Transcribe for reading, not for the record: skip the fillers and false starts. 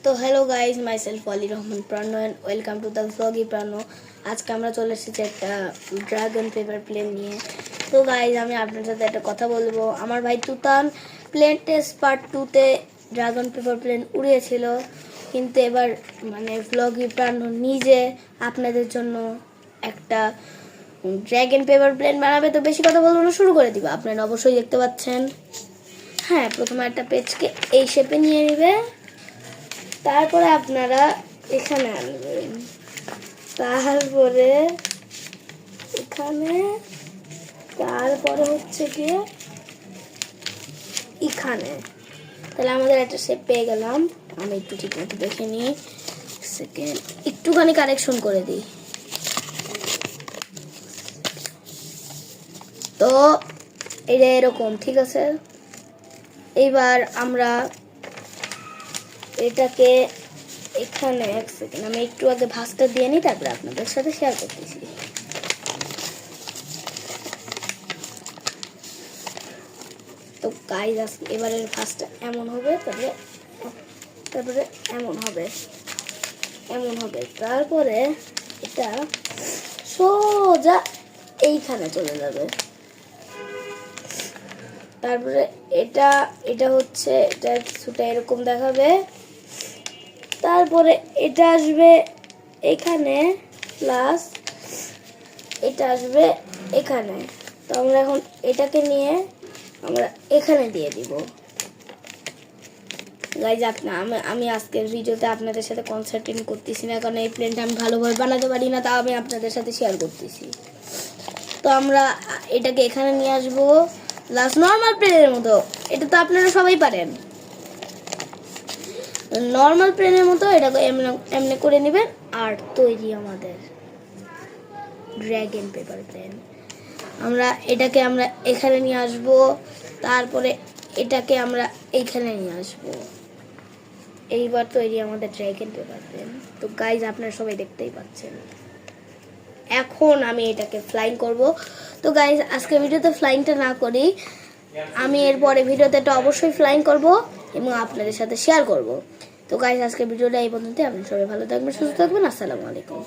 তো hello guys, myself অলি রহমান প্রাণ and welcome to the ভ্লগি প্রাণ। আজকে আমরা চলে এসেছি একটা ড্রাগন পেপার প্লেন নিয়ে। তো গাইজ, আমি আপনার সাথে একটা কথা বলবো। আমার ভাই তুতান প্লেন টেস্ট পার্ট 2-তে ড্রাগন পেপার প্লেন উড়িয়েছিল, কিন্তু এবার ভ্লগি প্রাণ নিজে আপনাদের জন্য একটা ড্রাগন পেপার প্লেন বানাবে। তো বেশি কথা বলবো না, শুরু করে দিব। আপনারা অবশ্যই দেখতে পাচ্ছেন। হ্যাঁ, প্রথমে একটা পেজকে এই শেপে নিয়ে নেবে, তারপরে আপনারা এখানে আনবেন, তারপরে এখানে, তারপরে হচ্ছে গিয়ে এখানে। তাহলে আমাদের একটা শেপ পেয়ে গেলাম। আমি একটু ঠিক মতো দেখে নিই, সেকেন্ড একটুখানি কারেকশন করে দিই। তো এটা এরকম, ঠিক আছে। এইবার আমরা এটাকে এখানে এক সেকেন্ড, আমি একটু আগে ভাঁজটা দিয়ে নিই, তারপরে আপনাদের সাথে শেয়ার করতেছি। তো গাইস, এবারের ভাঁজটা এমন হবে, তারপরে এমন হবে, তারপরে এটা সোজা এইখানে চলে যাবে। তারপরে এটা হচ্ছে, এটা কিছুটা এরকম দেখাবে। তারপরে এটা আসবে এখানে, প্লাস এটা আসবে এখানে। তো আমরা এখন এটাকে নিয়ে আমরা এখানে দিয়ে দিব। গাইজ, আমি আজকের ভিডিওতে আপনাদের সাথে কনসাল্টিং করতেছি না, কারণ এই প্লেনটা আমি ভালোভাবে বানাতে পারি না, তা আমি আপনাদের সাথে শেয়ার করতেছি। তো আমরা এটাকে এখানে নিয়ে আসবো, প্লাস নর্মাল প্লেনের মতো। এটা তো আপনারা সবাই পারেন, নর্মাল প্লেনের মতো এটাকে এমনি করে নেবেন, আর তৈরি আমাদের ড্রাগন পেপার প্লেন। এটাকে আমরা এখানে নিয়ে আসব, তারপরে এটাকে আমরা এইখানে নিয়ে আসব। এইবার তৈরি আমাদের ড্রাগন পেপার প্লেন। তো গাইজ, আপনারা সবাই দেখতেই পাচ্ছেন। এখন আমি এটাকে ফ্লাইং করব। তো গাইজ, আজকে ভিডিওতে ফ্লাইংটা না করি, আমি এরপরে ভিডিওতে এটা অবশ্যই ফ্লাইং করব এবং আপনাদের সাথে শেয়ার করব। তো গাইজ, আজকে ভিডিওটা এই পর্যন্ত। আপনি সবাই ভালো থাকবেন, সুস্থ থাকবেন। আসসালামু আলাইকুম।